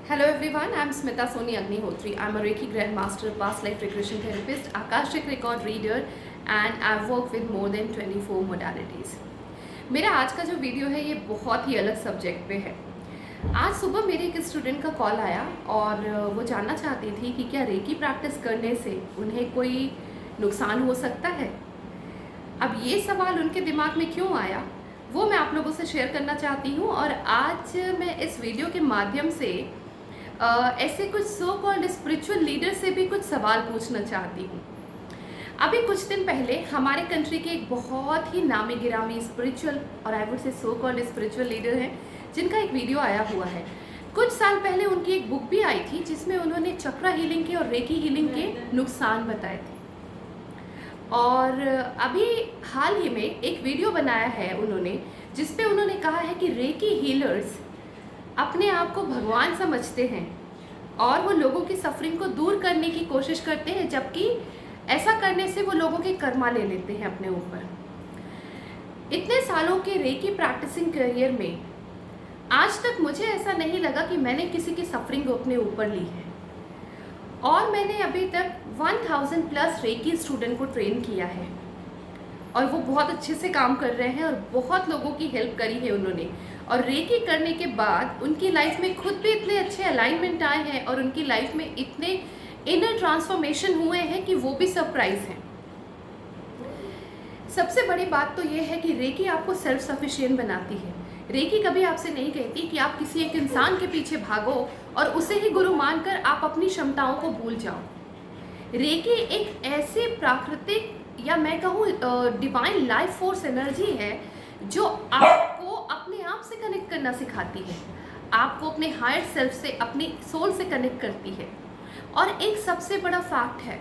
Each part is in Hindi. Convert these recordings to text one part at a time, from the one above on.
Hello everyone, I'm Smita Soni Agnihotri. I'm a Reiki Grandmaster, past life regression therapist, Akashic record reader and I've worked with more than 24 modalities. मेरा आज का जो वीडियो है ये बहुत ही अलग सब्जेक्ट पे है। आज सुबह मेरे एक स्टूडेंट का कॉल आया और वो जानना चाहती थी कि क्या रेकी प्रैक्टिस करने से उन्हें कोई नुकसान हो सकता है। अब ये सवाल उनके दिमाग में क्यों आया वो मैं आप लोगों से शेयर करना चाहती हूँ और आज मैं इस वीडियो के माध्यम से ऐसे कुछ सो कॉल्ड स्पिरिचुअल लीडर से भी कुछ सवाल पूछना चाहती हूँ। अभी कुछ दिन पहले हमारे कंट्री के एक बहुत ही नामी गिरामी स्पिरिचुअल और आई वुड से सो कॉल्ड स्पिरिचुअल लीडर हैं जिनका एक वीडियो आया हुआ है। कुछ साल पहले उनकी एक बुक भी आई थी जिसमें उन्होंने चक्रा हीलिंग के और रेकी हीलिंग के नुकसान बताए थे। और अभी हाल ही में एक वीडियो बनाया है उन्होंने जिसपे उन्होंने कहा है कि रेकी हीलर्स अपने आप को भगवान समझते हैं और वो लोगों की सफरिंग को दूर करने की कोशिश करते हैं, जबकि ऐसा करने से वो लोगों के कर्मा ले लेते हैं अपने ऊपर। इतने सालों के रेकी प्रैक्टिसिंग करियर में आज तक मुझे ऐसा नहीं लगा कि मैंने किसी की सफरिंग अपने ऊपर ली है और मैंने अभी तक 1000 प्लस रेकी स्टूडेंट को ट्रेन किया है और वो बहुत अच्छे से काम कर रहे हैं और बहुत लोगों की हेल्प करी है उन्होंने। और रेकी करने के बाद उनकी लाइफ में खुद भी इतने अच्छे अलाइनमेंट आए हैं और उनकी लाइफ में इतने इनर ट्रांसफॉर्मेशन हुए हैं कि वो भी सरप्राइज हैं। सबसे बड़ी बात तो ये है कि रेकी आपको सेल्फ सफिशिएंट बनाती है। रेकी कभी आपसे नहीं कहती कि आप किसी एक इंसान के पीछे भागो और उसे ही गुरु मानकर आप अपनी क्षमताओं को भूल जाओ। रेकी एक ऐसी प्राकृतिक या मैं कहूँ डिवाइन लाइफ फोर्स एनर्जी है जो आपको अपने आप से कनेक्ट करना सिखाती है, आपको अपने हायर सेल्फ से, अपनी सोल से कनेक्ट करती है। और एक सबसे बड़ा फैक्ट है,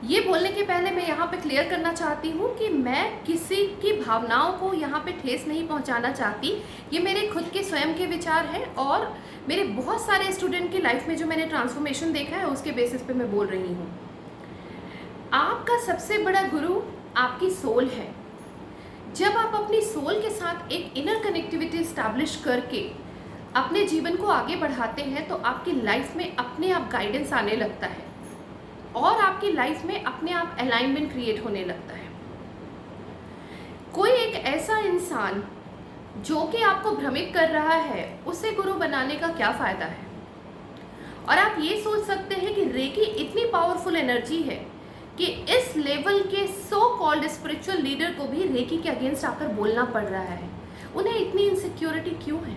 ये बोलने के पहले मैं यहाँ पे क्लियर करना चाहती हूँ कि मैं किसी की भावनाओं को यहाँ पे ठेस नहीं पहुँचाना चाहती। ये मेरे खुद के स्वयं के विचार हैं और मेरे बहुत सारे स्टूडेंट की लाइफ में जो मैंने ट्रांसफॉर्मेशन देखा है उसके बेसिस पे मैं बोल रही हूँ। आपका सबसे बड़ा गुरु आपकी सोल है। जब आप अपनी सोल के साथ एक इनर कनेक्टिविटी इस्टेब्लिश करके अपने जीवन को आगे बढ़ाते हैं तो आपकी लाइफ में अपने आप गाइडेंस आने लगता है और आपकी लाइफ में अपने आप अलाइनमेंट क्रिएट होने लगता है। कोई एक ऐसा इंसान जो कि आपको भ्रमित कर रहा है उसे गुरु बनाने का क्या फ़ायदा है। और आप ये सोच सकते हैं कि रेकी इतनी पावरफुल एनर्जी है कि इस लेवल के सो कॉल्ड स्पिरिचुअल लीडर को भी रेकी के अगेंस्ट आकर बोलना पड़ रहा है। उन्हें इतनी इनसिक्योरिटी क्यों है?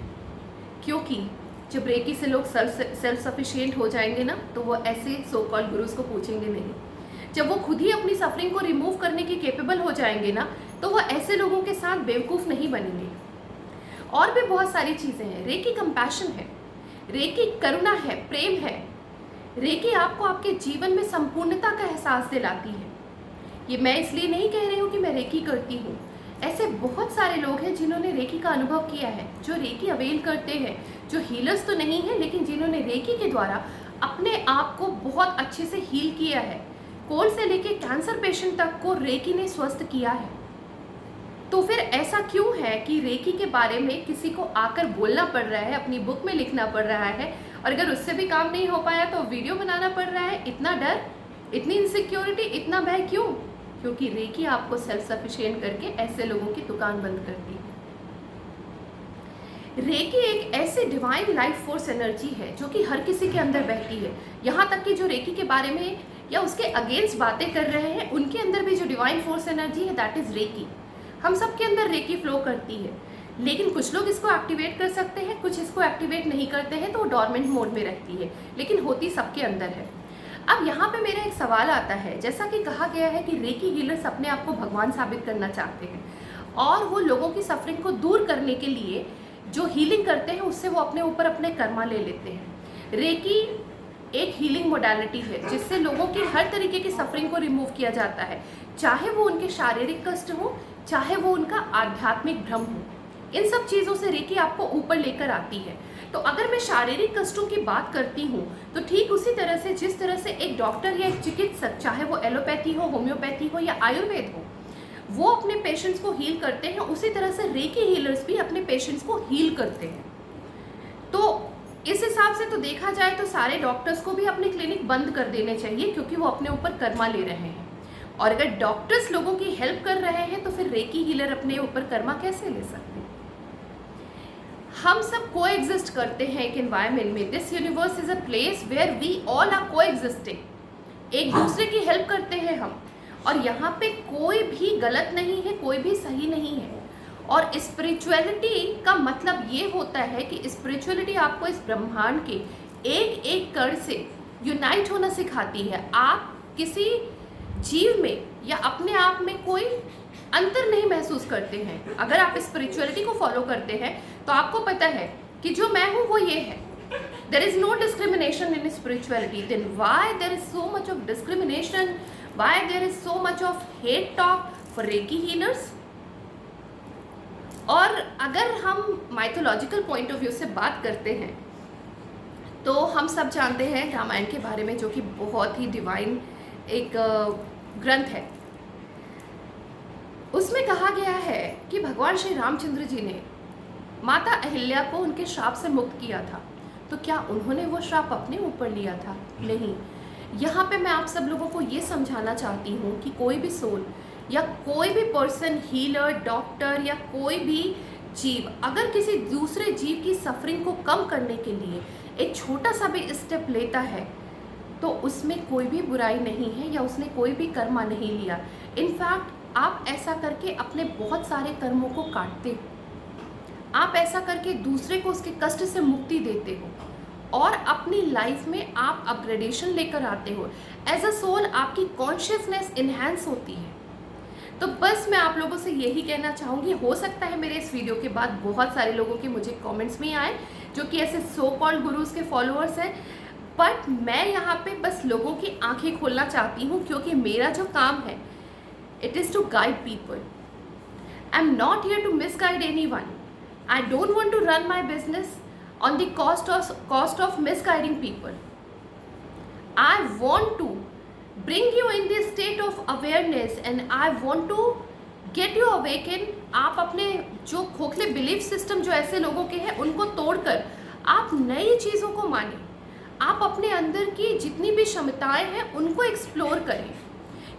क्योंकि जब रेकी से लोग सेल्फ सफिशिएंट हो जाएंगे ना तो वो ऐसे सो कॉल्ड गुरुज को पूछेंगे नहीं। जब वो खुद ही अपनी सफरिंग को रिमूव करने के केपेबल हो जाएंगे ना तो वो ऐसे लोगों के साथ बेवकूफ़ नहीं बनेंगे। और भी बहुत सारी चीज़ें हैं। रेकी कंपैशन है, रेकी करुणा है, प्रेम है। रेकी आपको आपके जीवन में संपूर्णता का एहसास दिलाती है। ये मैं इसलिए नहीं कह रही हूँ कि मैं रेकी करती हूँ, ऐसे बहुत सारे लोग हैं जिन्होंने रेकी का अनुभव किया है, जो रेकी अवेल करते हैं, जो हीलर्स तो नहीं है लेकिन जिन्होंने रेकी के द्वारा अपने आप को बहुत अच्छे से हील किया है। कोल्ड से लेके कैंसर पेशेंट तक को रेकी ने स्वस्थ किया है। तो फिर ऐसा क्यों है कि रेकी के बारे में किसी को आकर बोलना पड़ रहा है, अपनी बुक में लिखना पड़ रहा है और अगर उससे भी काम नहीं हो पाया तो वीडियो बनाना पड़ रहा है? इतना डर, इतनी इनसिक्योरिटी, इतना भय क्यों? क्योंकि रेकी आपको सेल्फ सफिशिएंट करके ऐसे लोगों की दुकान बंद करती है। रेकी एक ऐसी डिवाइन लाइफ फोर्स एनर्जी है जो कि हर किसी के अंदर बहती है। यहाँ तक कि जो रेकी के बारे में या उसके अगेंस्ट बातें कर रहे हैं उनके अंदर भी जो डिवाइन फोर्स एनर्जी है दैट इज रेकी। हम सबके अंदर रेकी फ्लो करती है, लेकिन कुछ लोग इसको एक्टिवेट कर सकते हैं, कुछ इसको एक्टिवेट नहीं करते हैं तो वो डॉर्मेंट मोड में रहती है, लेकिन होती सबके अंदर है। अब यहाँ पे मेरा एक सवाल आता है, जैसा कि कहा गया है कि रेकी हीलर्स अपने आप को भगवान साबित करना चाहते हैं और वो लोगों की सफरिंग को दूर करने के लिए जो हीलिंग करते हैं उससे वो अपने ऊपर अपने कर्मा ले लेते हैं। रेकी एक हीलिंग मोडालिटी है जिससे लोगों की हर तरीके की सफरिंग को रिमूव किया जाता है, चाहे वो उनके शारीरिक कष्ट हो, चाहे वो उनका आध्यात्मिक भ्रम हो। इन सब चीज़ों से रेकी आपको ऊपर लेकर आती है। तो अगर मैं शारीरिक कष्टों की बात करती हूँ तो ठीक उसी तरह से जिस तरह से एक डॉक्टर या एक चिकित्सक, चाहे वो एलोपैथी हो, होम्योपैथी हो या आयुर्वेद हो, वो अपने पेशेंट्स को हील करते हैं, उसी तरह से रेकी हीलर्स भी अपने पेशेंट्स को हील करते हैं। तो इस हिसाब से तो देखा जाए तो सारे डॉक्टर्स को भी अपने क्लिनिक बंद कर देने चाहिए, क्योंकि वो अपने ऊपर कर्मा ले रहे हैं। और अगर डॉक्टर्स लोगों की हेल्प कर रहे हैं तो फिर रेकी हीलर अपने ऊपर कर्मा कैसे ले सकते हैं? हम सब को एग्जिस्ट करते हैं एक एनवायरमेंट में। This universe is a place where we all are coexisting. एक दूसरे की हेल्प करते हैं हम, और यहाँ पे कोई भी गलत नहीं है, कोई भी सही नहीं है। और स्पिरिचुअलिटी का मतलब ये होता है कि स्पिरिचुअलिटी आपको इस ब्रह्मांड के एक एक कण से यूनाइट होना सिखाती है। आप किसी जीव में या अपने आप में कोई अंतर नहीं महसूस करते हैं। अगर आप स्पिरिचुअलिटी को फॉलो करते हैं तो आपको पता है कि जो मैं हूँ वो ये है। There is no discrimination in spirituality. Then why there is so much of discrimination, why there is so much of hate talk for reiki healers? और अगर हम माइथोलॉजिकल पॉइंट ऑफ व्यू से बात करते हैं तो हम सब जानते हैं रामायण के बारे में, जो कि बहुत ही डिवाइन एक ग्रंथ है। उसमें कहा गया है कि भगवान श्री रामचंद्र जी ने माता अहिल्या को उनके श्राप से मुक्त किया था। तो क्या उन्होंने वो श्राप अपने ऊपर लिया था? नहीं। यहाँ पे मैं आप सब लोगों को ये समझाना चाहती हूँ कि कोई भी सोल या कोई भी पर्सन, हीलर, डॉक्टर या कोई भी जीव अगर किसी दूसरे जीव की सफरिंग को कम करने के लिए एक छोटा सा भी स्टेप लेता है तो उसमें कोई भी बुराई नहीं है या उसने कोई भी कर्मा नहीं लिया। इनफैक्ट आप ऐसा करके अपने बहुत सारे कर्मों को काटते हो। आप ऐसा करके दूसरे को उसके कष्ट से मुक्ति देते हो और अपनी लाइफ में आप अपग्रेडेशन लेकर आते हो। एज अ सोल आपकी कॉन्शियसनेस इन्हेंस होती है। तो बस मैं आप लोगों से यही कहना चाहूँगी। हो सकता है मेरे इस वीडियो के बाद बहुत सारे लोगों के मुझे कमेंट्स में आए जो कि ऐसे सो कॉल्ड गुरुज के फॉलोअर्स हैं, बट मैं यहाँ पे बस लोगों की आंखें खोलना चाहती हूँ, क्योंकि मेरा जो काम है it is to guide people. I am not here to misguide anyone. I don't want to run my business on the cost of misguiding people. I want to bring you in this state of awareness and I want to get you awaken। आप अपने जो खोखले बिलीफ सिस्टम जो ऐसे लोगों के हैं उनको तोड़कर आप नई चीज़ों को मानें। आप अपने अंदर की जितनी भी क्षमताएं हैं उनको एक्सप्लोर करें,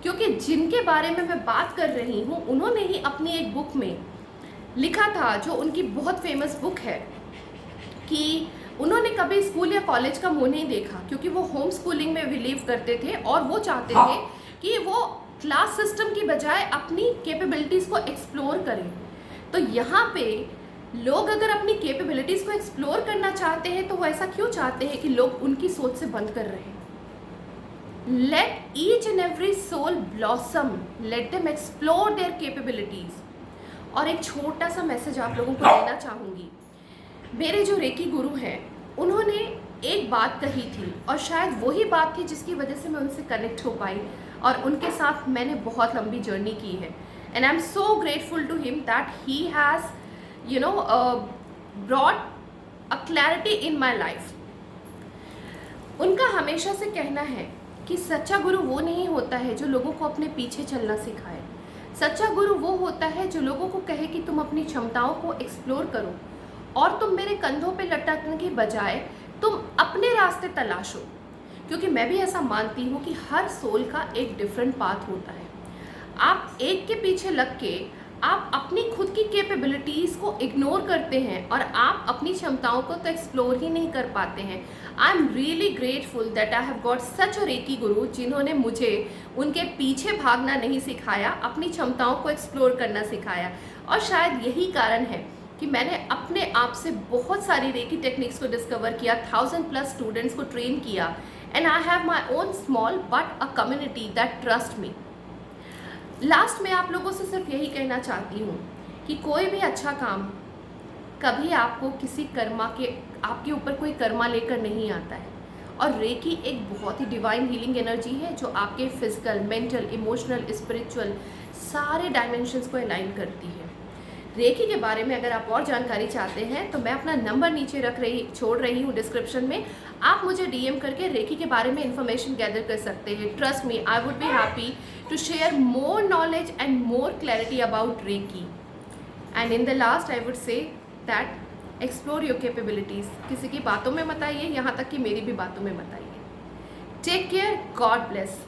क्योंकि जिनके बारे में मैं बात कर रही हूँ उन्होंने ही अपनी एक बुक में लिखा था, जो उनकी बहुत फेमस बुक है, कि उन्होंने कभी स्कूल या कॉलेज का मुंह नहीं देखा, क्योंकि वो होम स्कूलिंग में बिलीव करते थे और वो चाहते थे कि वो क्लास सिस्टम की बजाय अपनी कैपेबिलिटीज़ को एक्सप्लोर करें। तो यहाँ पे लोग अगर अपनी कैपेबिलिटीज़ को एक्सप्लोर करना चाहते हैं तो वो ऐसा क्यों चाहते हैं कि लोग उनकी सोच से बंद कर रहे हैं? Let each and every soul blossom, let them explore their capabilities. और एक छोटा सा मैसेज आप लोगों को देना चाहूँगी। मेरे जो रेकी गुरु हैं उन्होंने एक बात कही थी और शायद वही बात थी जिसकी वजह से मैं उनसे कनेक्ट हो पाई और उनके साथ मैंने बहुत लंबी जर्नी की है। And I am so grateful to him that he has brought a clarity in my life. उनका हमेशा से कहना है कि सच्चा गुरु वो नहीं होता है जो लोगों को अपने पीछे चलना सिखाए। सच्चा गुरु वो होता है जो लोगों को कहे कि तुम अपनी क्षमताओं को एक्सप्लोर करो और तुम मेरे कंधों पे लटकने के बजाय तुम अपने रास्ते तलाशो। क्योंकि मैं भी ऐसा मानती हूँ कि हर सोल का एक डिफरेंट पाथ होता है। आप एक के पीछे लग के आप अपनी खुद की कैपेबिलिटीज़ को इग्नोर करते हैं और आप अपनी क्षमताओं को तो एक्सप्लोर ही नहीं कर पाते हैं। I am really grateful that I have got such a reiki guru, जिन्होंने मुझे उनके पीछे भागना नहीं सिखाया, अपनी क्षमताओं को एक्सप्लोर करना सिखाया। और शायद यही कारण है कि मैंने अपने आप से बहुत सारी रेकी टेक्निक्स को डिस्कवर किया, 1000+ स्टूडेंट्स को ट्रेन किया, and I have my own small but a community that trust me. Last में आप लोगों से सिर्फ यही कहना चाहती हूँ कि कोई भी अच्छा काम कभी आपको किसी कर्मा के आपके ऊपर कोई कर्मा लेकर नहीं आता है। और रेकी एक बहुत ही डिवाइन हीलिंग एनर्जी है जो आपके फिजिकल, मेंटल, इमोशनल, स्पिरिचुअल सारे डायमेंशंस को अलाइन करती है। रेकी के बारे में अगर आप और जानकारी चाहते हैं तो मैं अपना नंबर नीचे छोड़ रही हूँ डिस्क्रिप्शन में। आप मुझे डीएम करके रेकी के बारे में इंफॉर्मेशन गैदर कर सकते हैं। Trust me, I would be happy to share more knowledge and more clarity about reiki. And in the last I would say that explore your capabilities. किसी की बातों में मत आइए, यहाँ तक कि मेरी भी बातों में मत आइए। Take care, God bless.